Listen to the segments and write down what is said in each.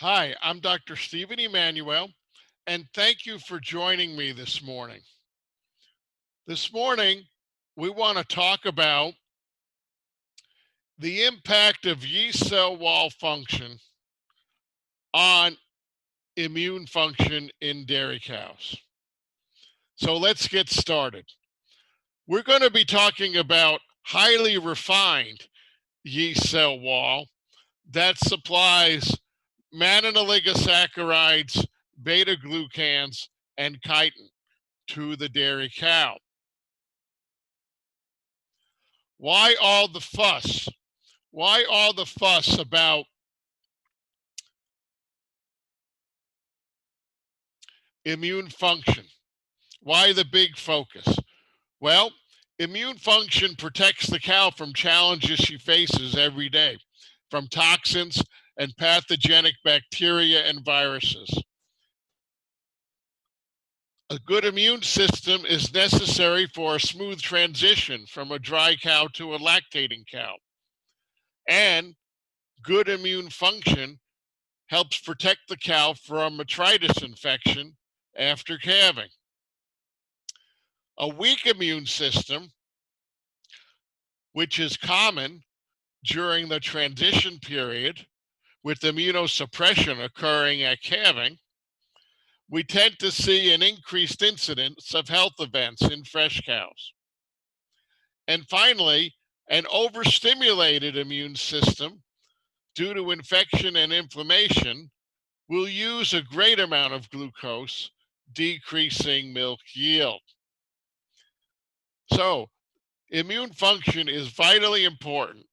Hi, I'm Dr. Stephen Emanuele, and thank you for joining me this morning. This morning, we want to talk about the impact of yeast cell wall function on immune function in dairy cows. So let's get started. We're going to be talking about highly refined yeast cell wall that supplies mannan oligosaccharides, beta glucans, and chitin to the dairy cow. Why all the fuss? Why all the fuss about immune function? Why the big focus? Well, immune function protects the cow from challenges she faces every day, from toxins and pathogenic bacteria and viruses. A good immune system is necessary for a smooth transition from a dry cow to a lactating cow. And good immune function helps protect the cow from metritis infection after calving. A weak immune system, which is common during the transition period with immunosuppression occurring at calving, we tend to see an increased incidence of health events in fresh cows. And finally, an overstimulated immune system due to infection and inflammation will use a great amount of glucose, decreasing milk yield. So, immune function is vitally important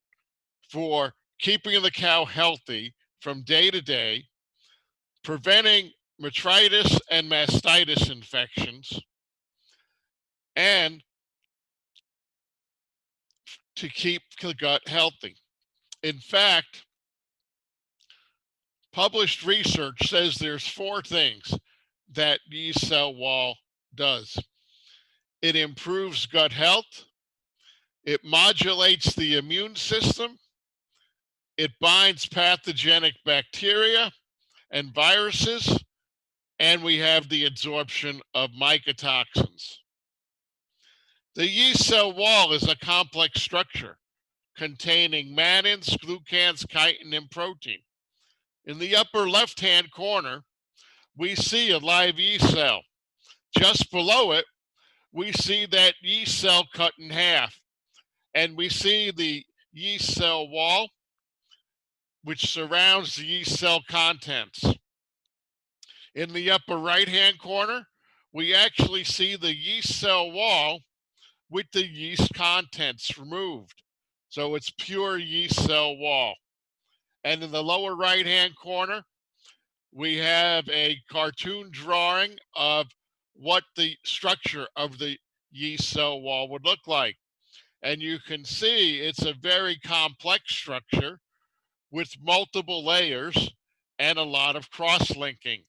for keeping the cow healthy from day to day, preventing metritis and mastitis infections, and to keep the gut healthy. In fact, published research says there's four things that yeast cell wall does. It improves gut health, it modulates the immune system, it binds pathogenic bacteria and viruses, and we have the absorption of mycotoxins. The yeast cell wall is a complex structure containing mannans, glucans, chitin, and protein. In the upper left-hand corner, we see a live yeast cell. Just below it, we see that yeast cell cut in half, and we see the yeast cell wall, which surrounds the yeast cell contents. In the upper right-hand corner, we actually see the yeast cell wall with the yeast contents removed. So it's pure yeast cell wall. And in the lower right-hand corner, we have a cartoon drawing of what the structure of the yeast cell wall would look like. And you can see it's a very complex structure with multiple layers and a lot of cross-linking.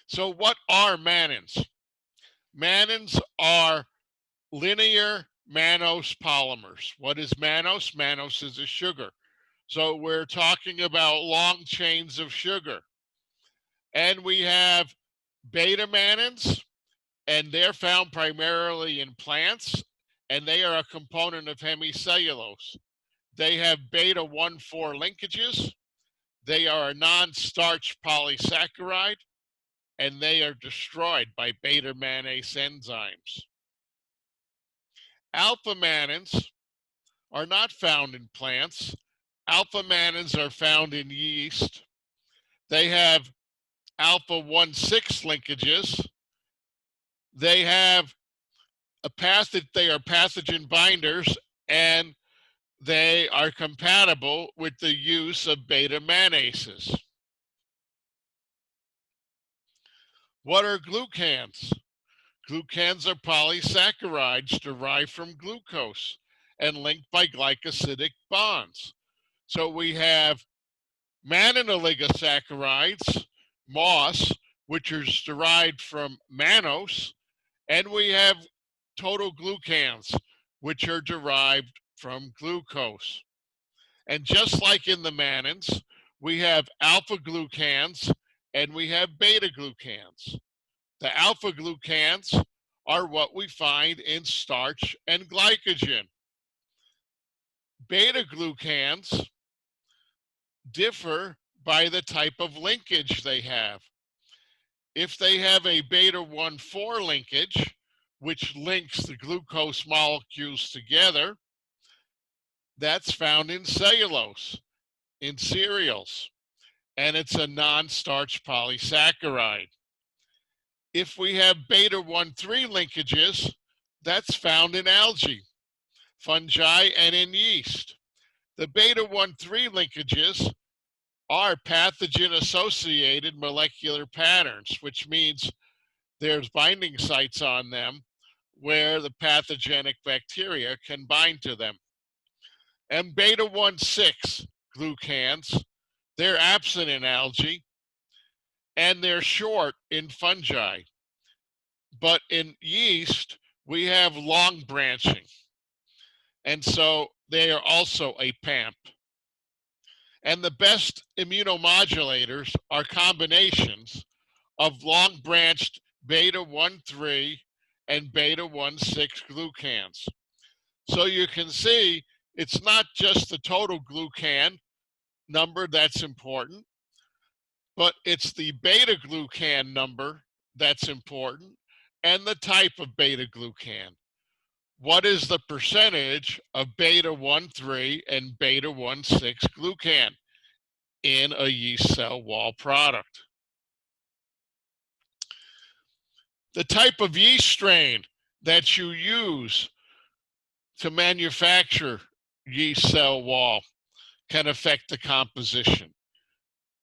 So what are mannans? Mannans are linear mannose polymers. What is mannose? Mannose is a sugar. So we're talking about long chains of sugar. And we have beta mannans, and they're found primarily in plants, and they are a component of hemicellulose. They have beta 1,4 linkages. They are a non-starch polysaccharide, and they are destroyed by beta mannase enzymes. Alpha mannans are not found in plants. Alpha mannans are found in yeast. They have alpha 1,6 linkages. They have they are pathogen binders, and they are compatible with the use of beta mannases. What are glucans? Glucans are polysaccharides derived from glucose and linked by glycosidic bonds. So we have mannan oligosaccharides, MOS, which is derived from mannose, and we have total glucans, which are derived from glucose. And just like in the mannans, we have alpha glucans and we have beta glucans. The alpha glucans are what we find in starch and glycogen. Beta glucans differ by the type of linkage they have. If they have a beta 1,4 linkage, which links the glucose molecules together, that's found in cellulose, in cereals, and it's a non-starch polysaccharide. If we have beta 1,3 linkages, that's found in algae, fungi, and in yeast. The beta 1,3 linkages are pathogen-associated molecular patterns, which means there's binding sites on them where the pathogenic bacteria can bind to them. And beta 1,6 glucans, they're absent in algae and they're short in fungi. But in yeast, we have long branching. And so they are also a PAMP. And the best immunomodulators are combinations of long branched beta 1,3 and beta 1,6 glucans. So you can see it's not just the total glucan number that's important, but it's the beta glucan number that's important and the type of beta glucan. What is the percentage of beta 1,3 and beta 1,6 glucan in a yeast cell wall product? The type of yeast strain that you use to manufacture yeast cell wall can affect the composition.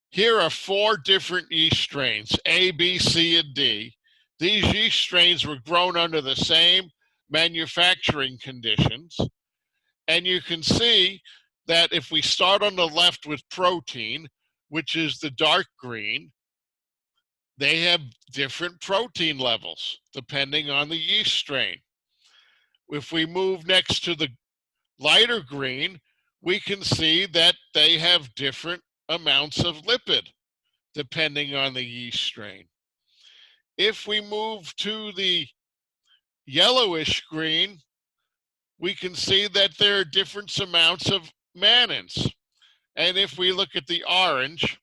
Here are 4 different yeast strains, A, B, C, and D. These yeast strains were grown under the same manufacturing conditions. And you can see that if we start on the left with protein, which is the dark green, they have different protein levels depending on the yeast strain. If we move next to the lighter green, we can see that they have different amounts of lipid depending on the yeast strain. If we move to the yellowish green, we can see that there are different amounts of mannans. And if we look at the orange,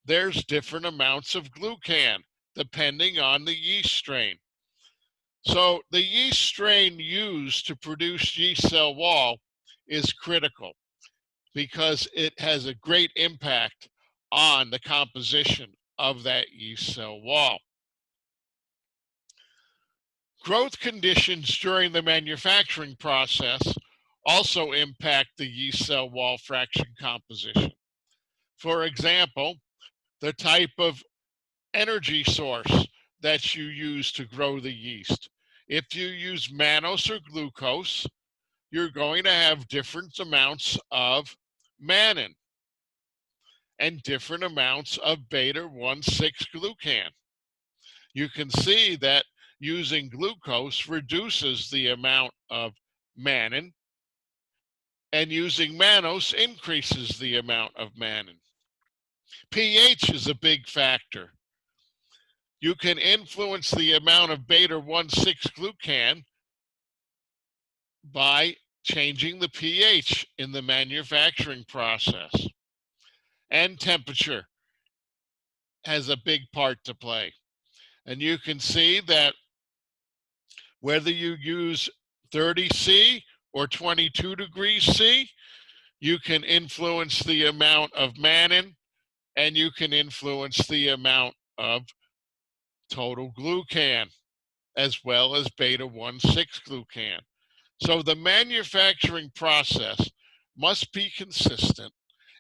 there's different amounts of glucan depending on the yeast strain. So the yeast strain used to produce yeast cell wall is critical because it has a great impact on the composition of that yeast cell wall. Growth conditions during the manufacturing process also impact the yeast cell wall fraction composition. For example, the type of energy source that you use to grow the yeast. If you use mannose or glucose, you're going to have different amounts of mannan and different amounts of beta 1,6 glucan. You can see that using glucose reduces the amount of mannan, and using mannose increases the amount of mannan. pH is a big factor. You can influence the amount of beta 1,6 glucan by changing the pH in the manufacturing process. And temperature has a big part to play. And you can see that whether you use 30 C or 22 degrees C, you can influence the amount of mannan and you can influence the amount of total glucan as well as beta 1,6 glucan. So the manufacturing process must be consistent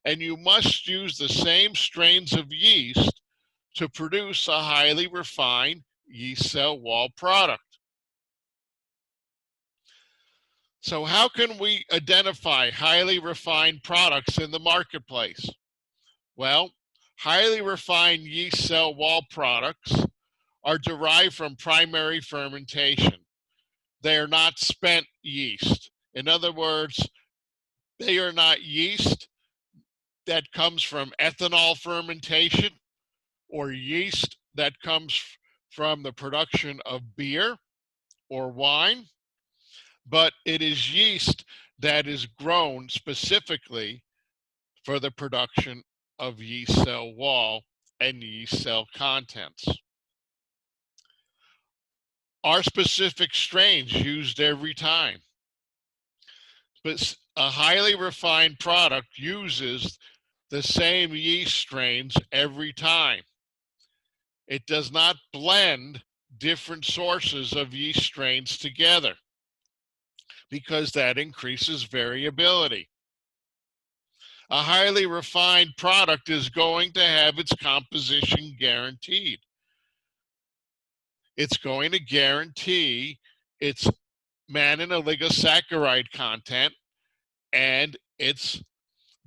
and you must use the same strains of yeast to produce a highly refined yeast cell wall product. So how can we identify highly refined products in the marketplace? Well, highly refined yeast cell wall products are derived from primary fermentation. They are not spent yeast. In other words, they are not yeast that comes from ethanol fermentation, or yeast that comes from the production of beer or wine, but it is yeast that is grown specifically for the production of yeast cell wall and yeast cell contents. Are specific strains used every time? But a highly refined product uses the same yeast strains every time. It does not blend different sources of yeast strains together because that increases variability. A highly refined product is going to have its composition guaranteed. It's going to guarantee its mannan oligosaccharide content and its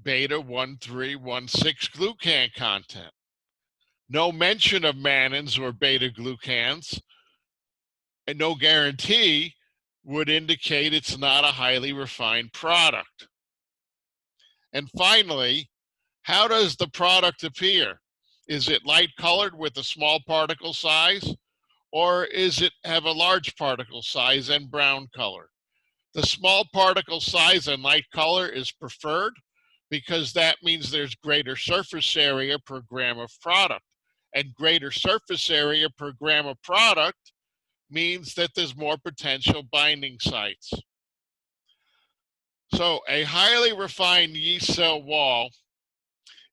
beta 1316 glucan content. No mention of mannans or beta glucans and no guarantee would indicate it's not a highly refined product. And finally, how does the product appear? Is it light colored with a small particle size, or is it have a large particle size and brown color? The small particle size and light color is preferred because that means there's greater surface area per gram of product. And greater surface area per gram of product means that there's more potential binding sites. So a highly refined yeast cell wall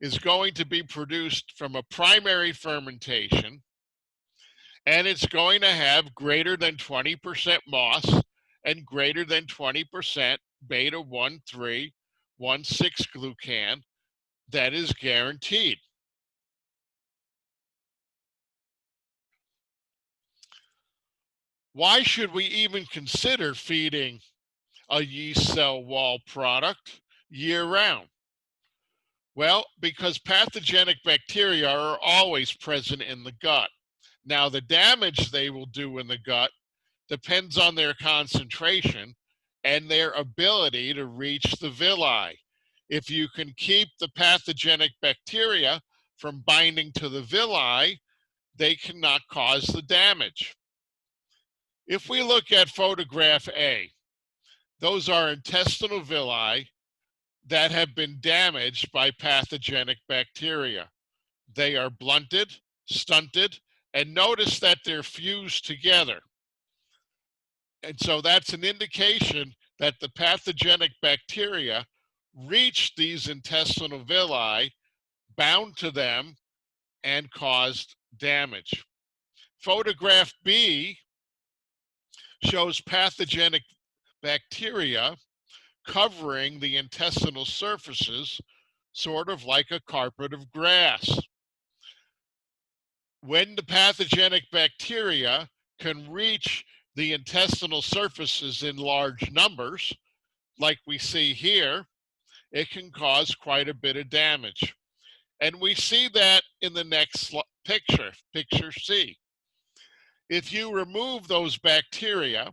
is going to be produced from a primary fermentation, and it's going to have greater than 20% moss and greater than 20% beta 1316 glucan. That is guaranteed. Why should we even consider feeding a yeast cell wall product year-round? Well, because pathogenic bacteria are always present in the gut. Now, the damage they will do in the gut depends on their concentration and their ability to reach the villi. If you can keep the pathogenic bacteria from binding to the villi, they cannot cause the damage. If we look at photograph A, those are intestinal villi that have been damaged by pathogenic bacteria. They are blunted, stunted, and notice that they're fused together. And so that's an indication that the pathogenic bacteria reached these intestinal villi, bound to them, and caused damage. Photograph B shows pathogenic bacteria covering the intestinal surfaces, sort of like a carpet of grass. When the pathogenic bacteria can reach the intestinal surfaces in large numbers, like we see here, it can cause quite a bit of damage. And we see that in the next picture, picture C. If you remove those bacteria,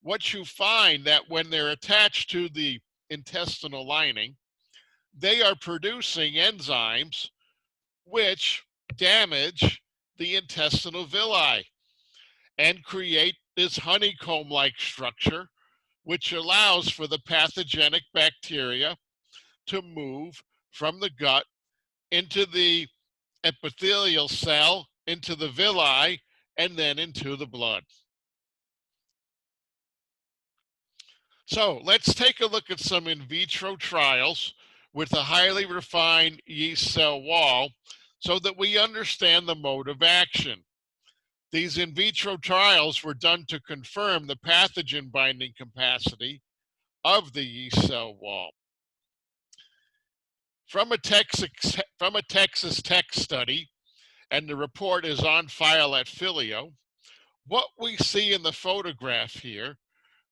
what you find that when they're attached to the intestinal lining, they are producing enzymes which damage the intestinal villi and create this honeycomb-like structure, which allows for the pathogenic bacteria to move from the gut into the epithelial cell, into the villi, and then into the blood. So let's take a look at some in vitro trials with a highly refined yeast cell wall so that we understand the mode of action. These in vitro trials were done to confirm the pathogen binding capacity of the yeast cell wall. From a Texas Tech study, and the report is on file at Phileo, what we see in the photograph here,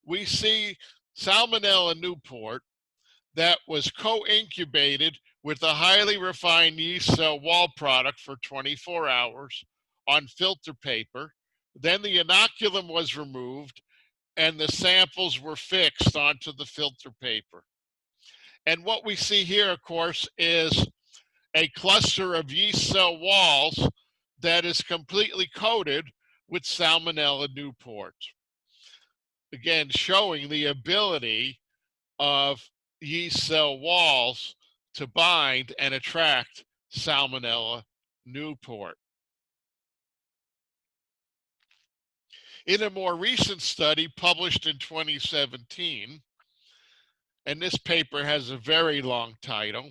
we see Salmonella Newport that was co-incubated with a highly refined yeast cell wall product for 24 hours on filter paper. Then the inoculum was removed and the samples were fixed onto the filter paper. And what we see here, of course, is a cluster of yeast cell walls that is completely coated with Salmonella Newport. Again, showing the ability of yeast cell walls to bind and attract Salmonella Newport. In a more recent study published in 2017, and this paper has a very long title,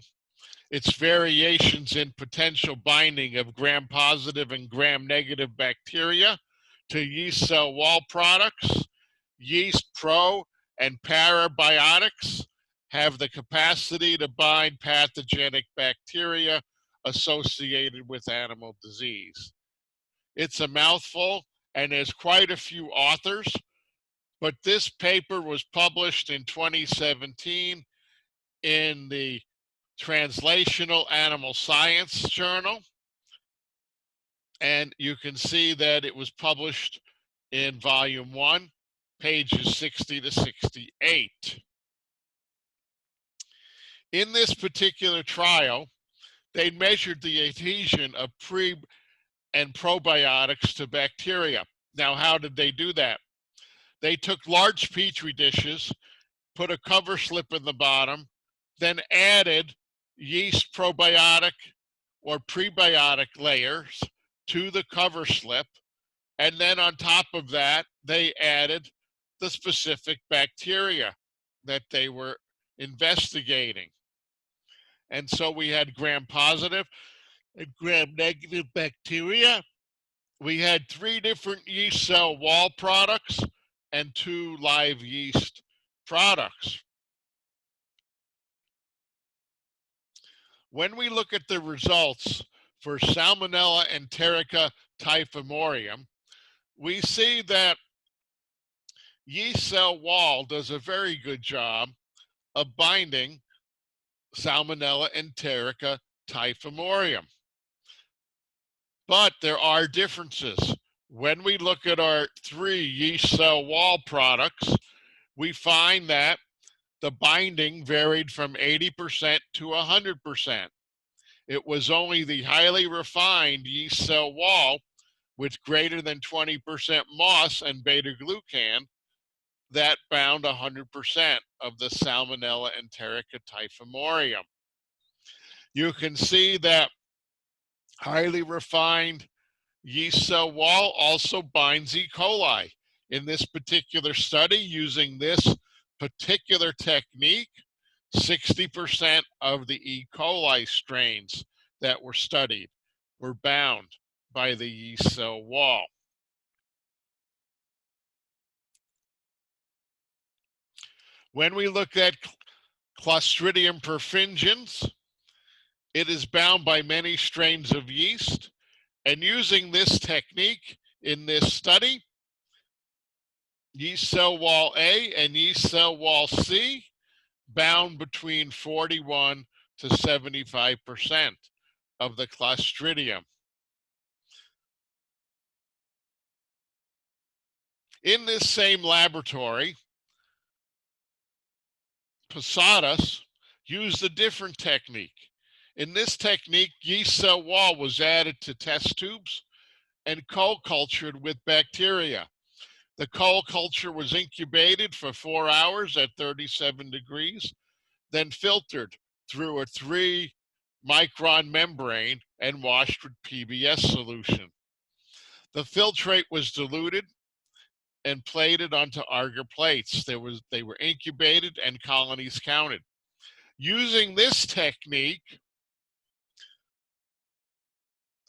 it's variations in potential binding of gram-positive and gram-negative bacteria to yeast cell wall products. Yeast pro and parabiotics have the capacity to bind pathogenic bacteria associated with animal disease. It's a mouthful, and there's quite a few authors, but this paper was published in 2017 in the Translational Animal Science Journal, and you can see that it was published in volume 1, pages 60 to 68. In this particular trial, they measured the adhesion of pre and probiotics to bacteria. Now, how did they do that? They took large petri dishes, put a cover slip in the bottom, then added yeast probiotic or prebiotic layers to the cover slip, and then on top of that, they added the specific bacteria that they were investigating. And so we had gram-positive and gram-negative bacteria. We had 3 different yeast cell wall products and 2 live yeast products. When we look at the results for Salmonella enterica typhimurium, we see that yeast cell wall does a very good job of binding Salmonella enterica typhimurium. But there are differences. When we look at our 3 yeast cell wall products, we find that the binding varied from 80% to 100%. It was only the highly refined yeast cell wall with greater than 20% moss and beta-glucan that bound 100% of the Salmonella enterica typhimurium. You can see that highly refined yeast cell wall also binds E. coli. In this particular study, using this particular technique, 60% of the E. coli strains that were studied were bound by the yeast cell wall. When we look at Clostridium perfringens, it is bound by many strains of yeast, and using this technique in this study, yeast cell wall A and yeast cell wall C bound between 41 to 75% of the Clostridium. In this same laboratory, Posadas used a different technique. In this technique, yeast cell wall was added to test tubes and co-cultured with bacteria. The culture was incubated for 4 hours at 37 degrees, then filtered through a 3-micron membrane and washed with PBS solution. The filtrate was diluted and plated onto agar plates. They were incubated and colonies counted. Using this technique,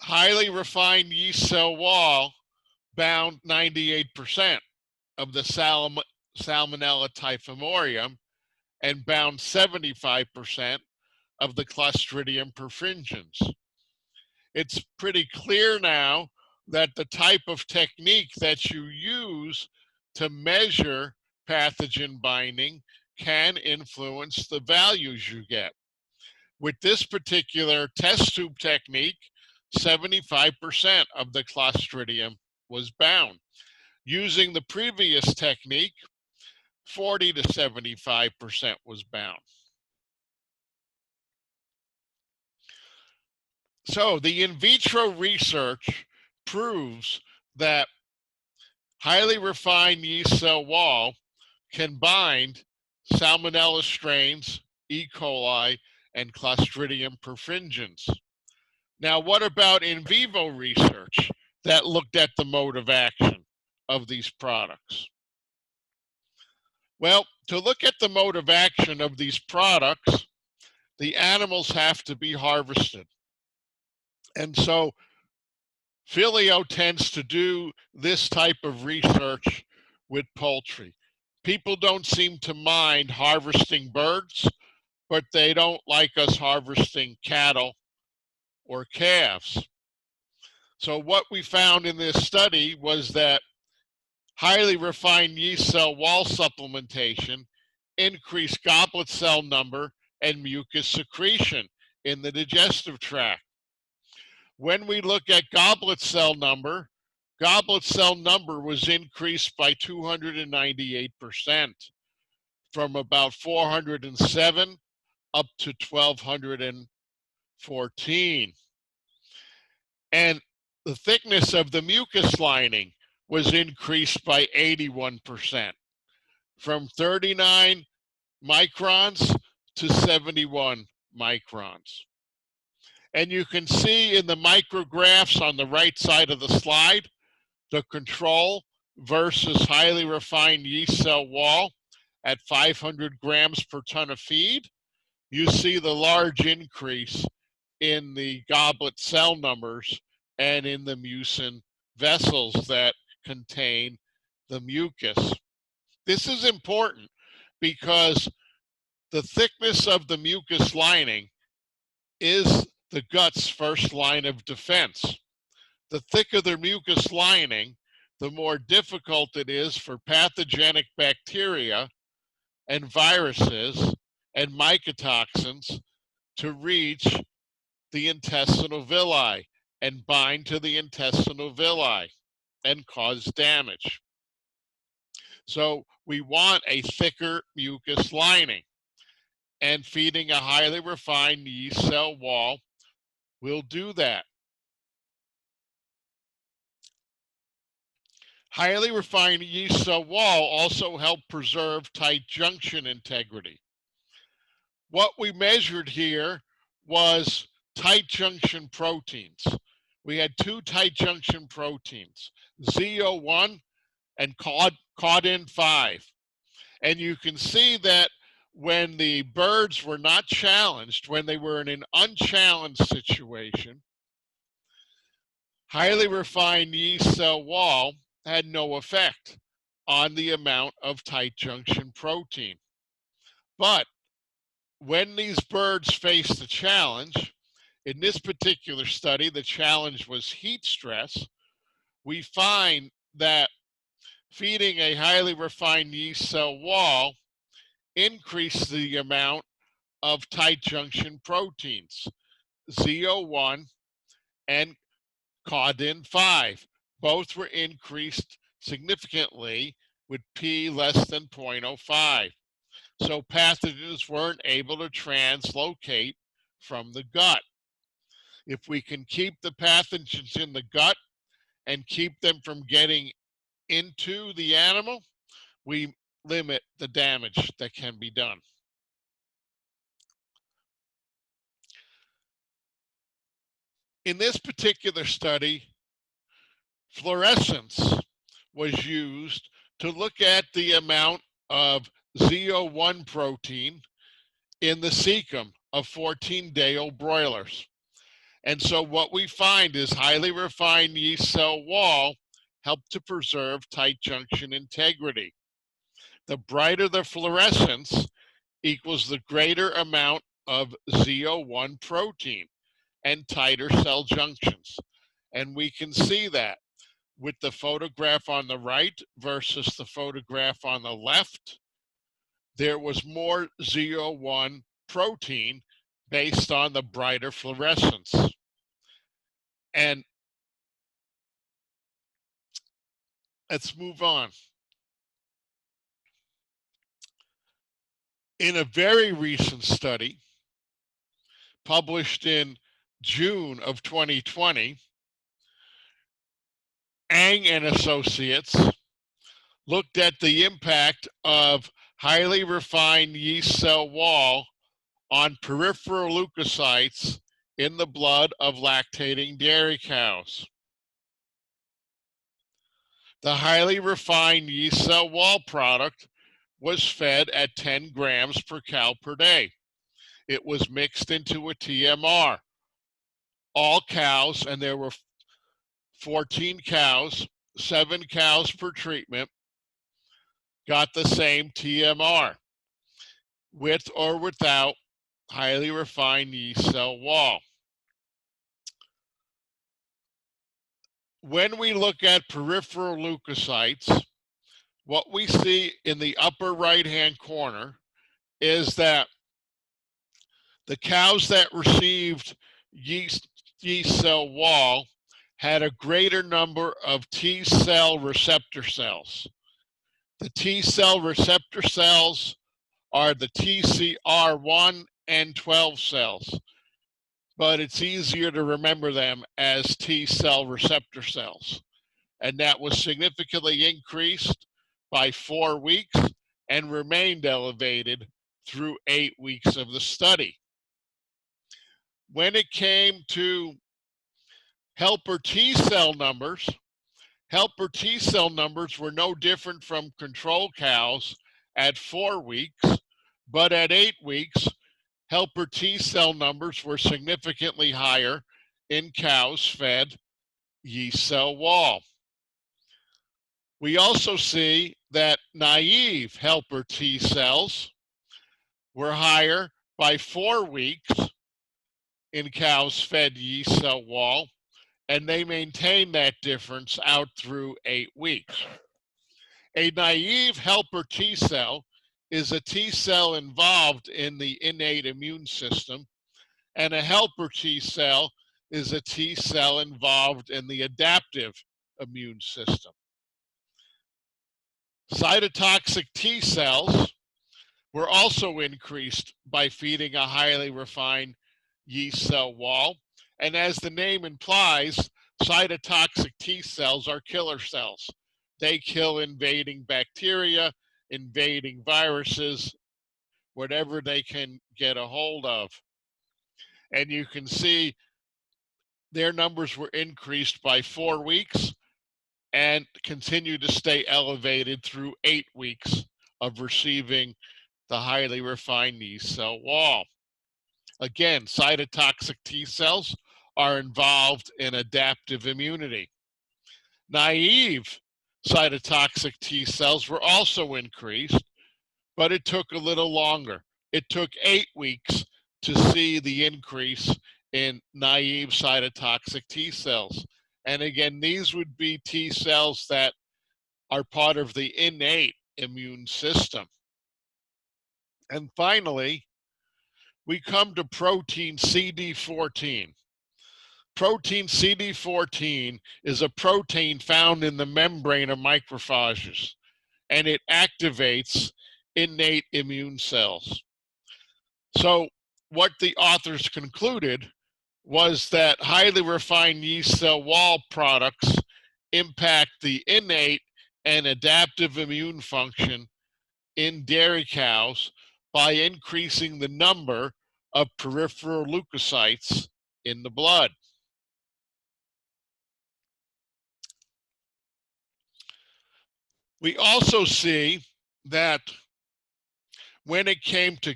highly refined yeast cell wall bound 98% of the Salmonella typhimurium and bound 75% of the Clostridium perfringens. It's pretty clear now that the type of technique that you use to measure pathogen binding can influence the values you get. With this particular test tube technique, 75% of the Clostridium was bound. Using the previous technique, 40 to 75% was bound. So the in vitro research proves that highly refined yeast cell wall can bind Salmonella strains, E. coli, and Clostridium perfringens. Now, what about in vivo research that looked at the mode of action of these products? Well, to look at the mode of action of these products, the animals have to be harvested. And so Phileo tends to do this type of research with poultry. People don't seem to mind harvesting birds, but they don't like us harvesting cattle or calves. So what we found in this study was that highly refined yeast cell wall supplementation increased goblet cell number and mucus secretion in the digestive tract. When we look at goblet cell number was increased by 298% from about 407 up to 1214. And the thickness of the mucus lining was increased by 81% from 39 microns to 71 microns. And you can see in the micrographs on the right side of the slide, the control versus highly refined yeast cell wall at 500 grams per ton of feed. You see the large increase in the goblet cell numbers and in the mucin vessels that contain the mucus. This is important because the thickness of the mucus lining is the gut's first line of defense. The thicker the mucus lining, the more difficult it is for pathogenic bacteria and viruses and mycotoxins to reach the intestinal villi and bind to the intestinal villi and cause damage. So we want a thicker mucus lining, and feeding a highly refined yeast cell wall will do that. Highly refined yeast cell wall also help preserve tight junction integrity. What we measured here was tight junction proteins. We had two tight junction proteins, ZO1 and caudin 5. And you can see that when the birds were not challenged, when they were in an unchallenged situation, highly refined yeast cell wall had no effect on the amount of tight junction protein. But when these birds faced a challenge, in this particular study, the challenge was heat stress, we find that feeding a highly refined yeast cell wall increased the amount of tight junction proteins, ZO1 and caudin 5. Both were increased significantly with P less than 0.05. So pathogens weren't able to translocate from the gut. If we can keep the pathogens in the gut and keep them from getting into the animal, we limit the damage that can be done. In this particular study, fluorescence was used to look at the amount of ZO1 protein in the cecum of 14-day-old broilers. And so what we find is highly refined yeast cell wall help to preserve tight junction integrity. The brighter the fluorescence equals the greater amount of ZO1 protein and tighter cell junctions. And we can see that with the photograph on the right versus the photograph on the left. There was more ZO1 protein based on the brighter fluorescence. And let's move on. In a very recent study published in June of 2020, Ang and Associates looked at the impact of highly refined yeast cell wall on peripheral leukocytes in the blood of lactating dairy cows. The highly refined yeast cell wall product was fed at 10 grams per cow per day. It was mixed into a TMR. All cows, and there were 14 cows, 7 cows per treatment, got the same TMR, with or without highly refined yeast cell wall. When we look at peripheral leukocytes, what we see in the upper right-hand corner is that the cows that received yeast cell wall had a greater number of T cell receptor cells. The T cell receptor cells are the TCR1 and 12 cells, but it's easier to remember them as T cell receptor cells. And that was significantly increased by 4 weeks and remained elevated through 8 weeks of the study. When it came to helper T cell numbers, helper T cell numbers were no different from control cows at 4 weeks, but at 8 weeks, helper T cell numbers were significantly higher in cows fed yeast cell wall. We also see that naive helper T cells were higher by 4 weeks in cows fed yeast cell wall, and they maintain that difference out through 8 weeks. A naive helper T cell is a T cell involved in the innate immune system, and a helper T cell is a T cell involved in the adaptive immune system. Cytotoxic T cells were also increased by feeding a highly refined yeast cell wall. And as the name implies, cytotoxic T cells are killer cells. They kill invading bacteria, invading viruses, whatever they can get a hold of. And you can see their numbers were increased by 4 weeks and continue to stay elevated through 8 weeks of receiving the highly refined yeast cell wall. Again, cytotoxic T cells are involved in adaptive immunity. Naive cytotoxic T cells were also increased, but it took a little longer. It took 8 weeks to see the increase in naive cytotoxic T cells. And again, these would be T cells that are part of the innate immune system. And finally, we come to protein CD14. Protein CD14 is a protein found in the membrane of macrophages, and it activates innate immune cells. So what the authors concluded was that highly refined yeast cell wall products impact the innate and adaptive immune function in dairy cows by increasing the number of peripheral leukocytes in the blood. We also see that when it came to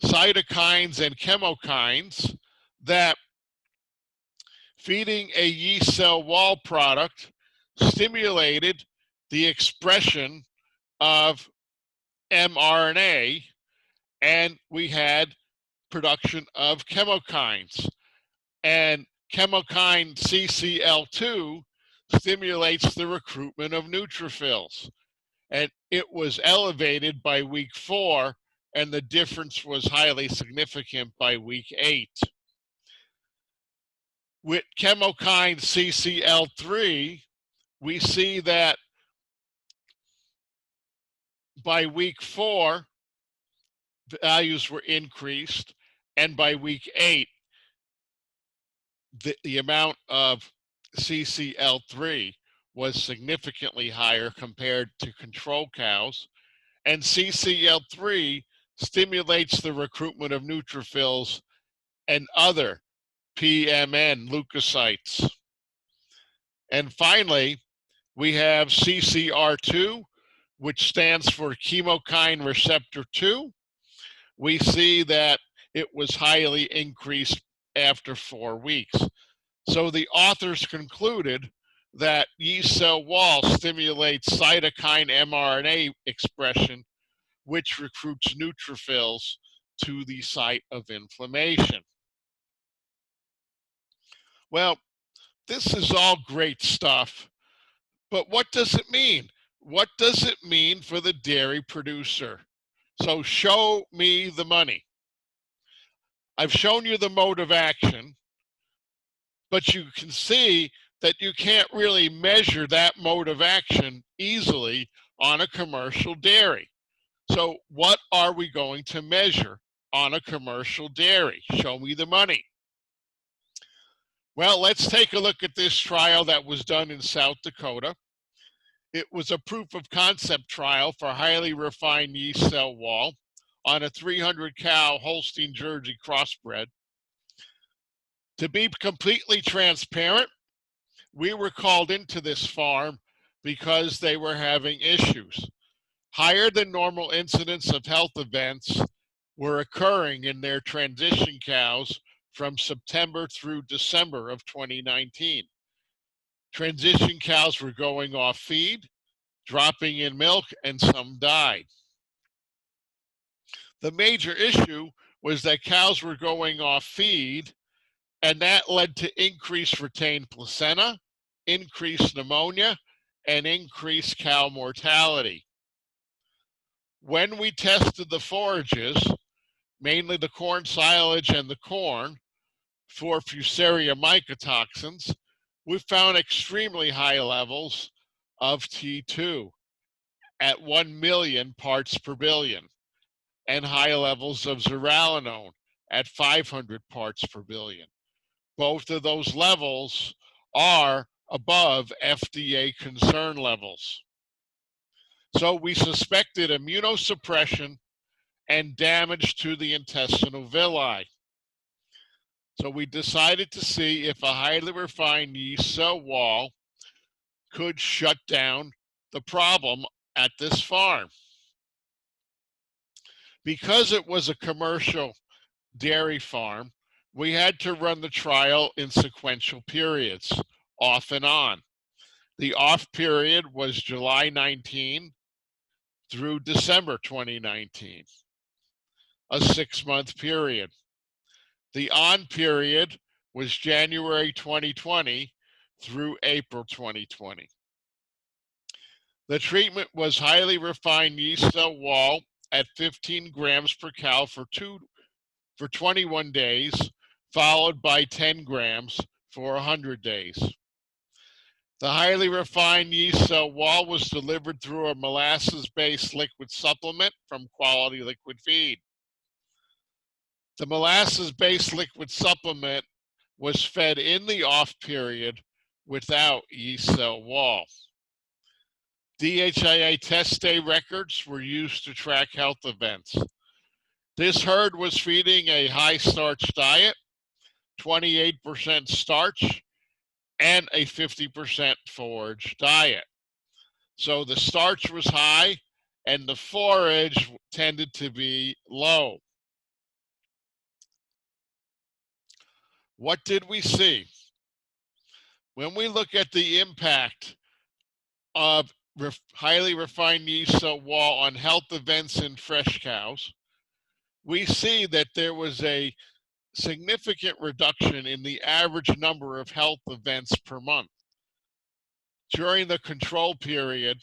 cytokines and chemokines, that feeding a yeast cell wall product stimulated the expression of mRNA, and we had production of chemokines. And chemokine CCL2 stimulates the recruitment of neutrophils. And it was elevated by week 4, and the difference was highly significant by week 8. With chemokine CCL3, we see that by week 4, values were increased, and by week 8, the amount of CCL3 was significantly higher compared to control cows, and CCL3 stimulates the recruitment of neutrophils and other PMN leukocytes. And finally, we have CCR2, which stands for chemokine receptor 2. We see that it was highly increased after 4 weeks. So the authors concluded that yeast cell wall stimulates cytokine mRNA expression, which recruits neutrophils to the site of inflammation. Well, this is all great stuff, but what does it mean? What does it mean for the dairy producer? So show me the money. I've shown you the mode of action, but you can see that you can't really measure that mode of action easily on a commercial dairy. So what are we going to measure on a commercial dairy? Show me the money. Well, let's take a look at this trial that was done in South Dakota. It was a proof of concept trial for highly refined yeast cell wall on a 300 cow Holstein Jersey crossbred. To be completely transparent, we were called into this farm because they were having issues. Higher than normal incidence of health events were occurring in their transition cows from September through December of 2019. Transition cows were going off feed, dropping in milk, and some died. The major issue was that cows were going off feed, and that led to increased retained placenta, increased pneumonia, and increased cow mortality. When we tested the forages, mainly the corn silage and the corn, for Fusarium mycotoxins, we found extremely high levels of T2 at 1 million parts per billion, and high levels of zearalenone at 500 parts per billion. Both of those levels are above FDA concern levels. So we suspected immunosuppression and damage to the intestinal villi. So we decided to see if a highly refined yeast cell wall could shut down the problem at this farm. Because it was a commercial dairy farm, we had to run the trial in sequential periods, off and on. The off period was July 19 through December 2019, a 6-month period. The on period was January 2020 through April 2020. The treatment was highly refined yeast cell wall at 15 grams per cow for 21 days, followed by 10 grams for 100 days. The highly refined yeast cell wall was delivered through a molasses-based liquid supplement from Quality Liquid Feed. The molasses-based liquid supplement was fed in the off period without yeast cell wall. DHIA test day records were used to track health events. This herd was feeding a high starch diet, 28% starch, and a 50% forage diet. So the starch was high and the forage tended to be low. What did we see? When we look at the impact of highly refined yeast cell wall on health events in fresh cows, we see that there was a significant reduction in the average number of health events per month. During the control period,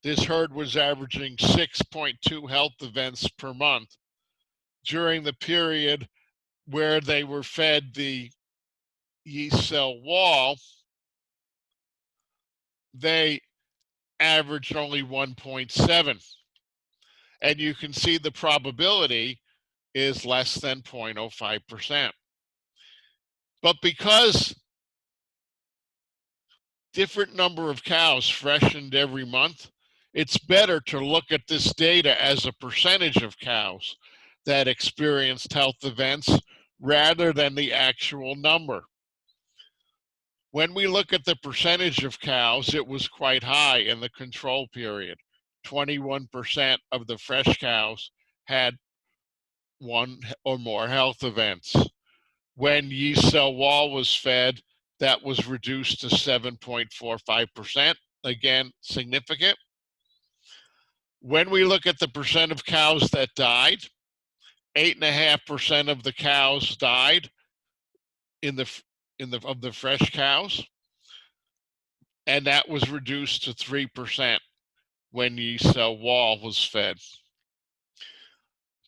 this herd was averaging 6.2 health events per month. During the period where they were fed the yeast cell wall, they averaged only 1.7. And you can see the probability is less than 0.05%. But because different number of cows freshened every month, it's better to look at this data as a percentage of cows that experienced health events rather than the actual number. When we look at the percentage of cows, it was quite high in the control period. 21% of the fresh cows had one or more health events. When yeast cell wall was fed, that was reduced to 7.45%. Again, significant. When we look at the percent of cows that died, 8.5% of the cows died of the fresh cows, and that was reduced to 3% when yeast cell wall was fed.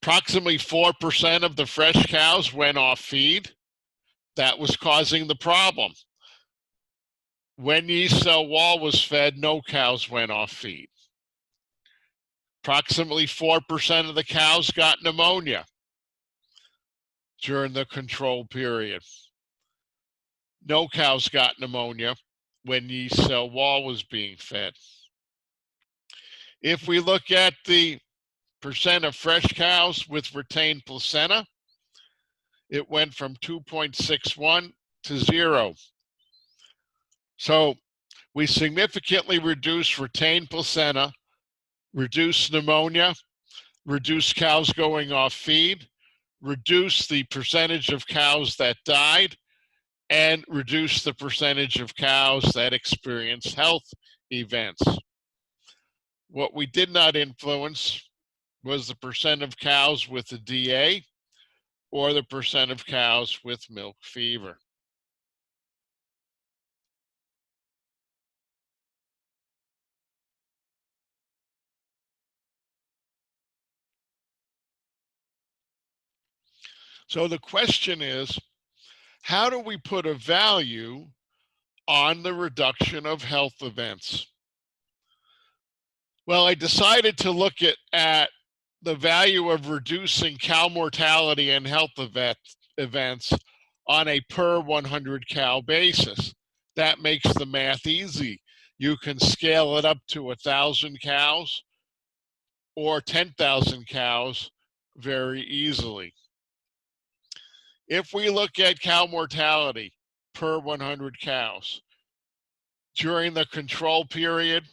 Approximately 4% of the fresh cows went off feed. That was causing the problem. When yeast cell wall was fed, no cows went off feed. Approximately 4% of the cows got pneumonia during the control period. No cows got pneumonia when yeast cell wall was being fed. If we look at the percent of fresh cows with retained placenta, it went from 2.61 to 0. So we significantly reduced retained placenta, reduced pneumonia, reduced cows going off feed, reduced the percentage of cows that died, and reduced the percentage of cows that experienced health events. What we did not influence was the percent of cows with the DA or the percent of cows with milk fever. So the question is, how do we put a value on the reduction of health events? Well, I decided to look at the value of reducing cow mortality and health events on a per 100 cow basis. That makes the math easy. You can scale it up to 1,000 cows or 10,000 cows very easily. If we look at cow mortality per 100 cows, during the control period,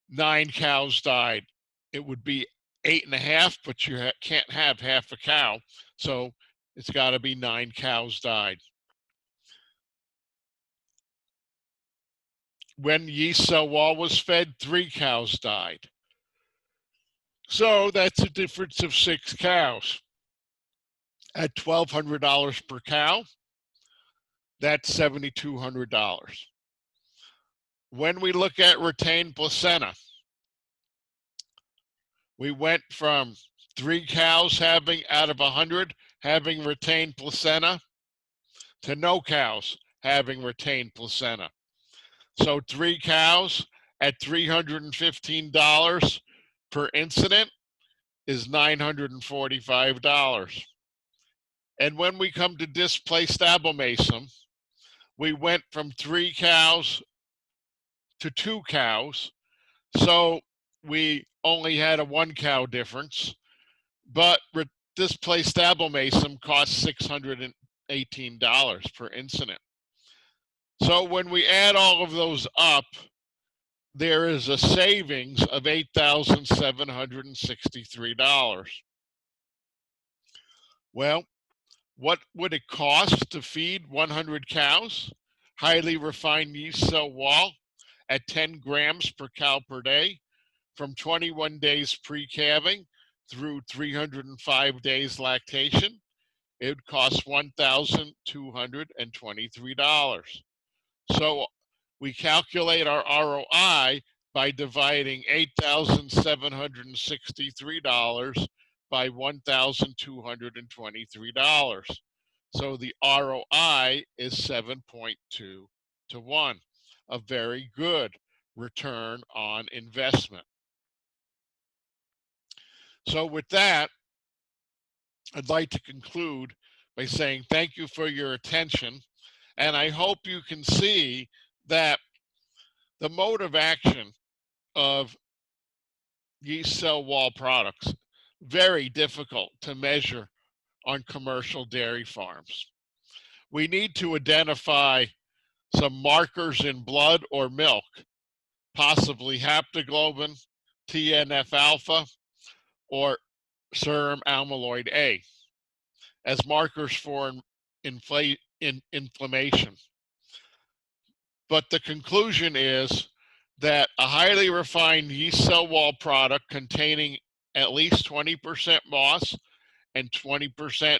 9 cows died. It would be 8.5, but you can't have half a cow, so it's got to be 9 cows died. When yeast cell wall was fed, 3 cows died. So that's a difference of 6 cows. At $1,200 per cow, that's $7,200. When we look at retained placenta, we went from 3 cows having out of 100 having retained placenta to no cows having retained placenta. So 3 cows at $315 per incident is $945. And when we come to displaced abomasum, we went from 3 cows to 2 cows. So we only had a 1 cow difference, but displaced abomasum costs $618 per incident. So when we add all of those up, there is a savings of $8,763. Well, what would it cost to feed 100 cows? Highly refined yeast cell wall at 10 grams per cow per day from 21 days pre-calving through 305 days lactation. It would cost $1,223. So we calculate our ROI by dividing $8,763 by $1,223. So the ROI is 7.2 to 1, a very good return on investment. So with that, I'd like to conclude by saying thank you for your attention. And I hope you can see that the mode of action of yeast cell wall products, very difficult to measure on commercial dairy farms. We need to identify some markers in blood or milk, possibly haptoglobin, TNF alpha, or serum amyloid A, as markers for inflammation. But the conclusion is that a highly refined yeast cell wall product containing at least 20% moss and 20%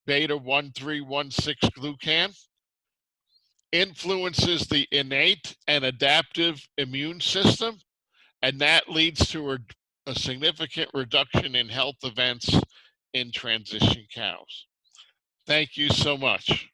beta 1316 glucan influences the innate and adaptive immune system, and that leads to a significant reduction in health events in transition cows. Thank you so much.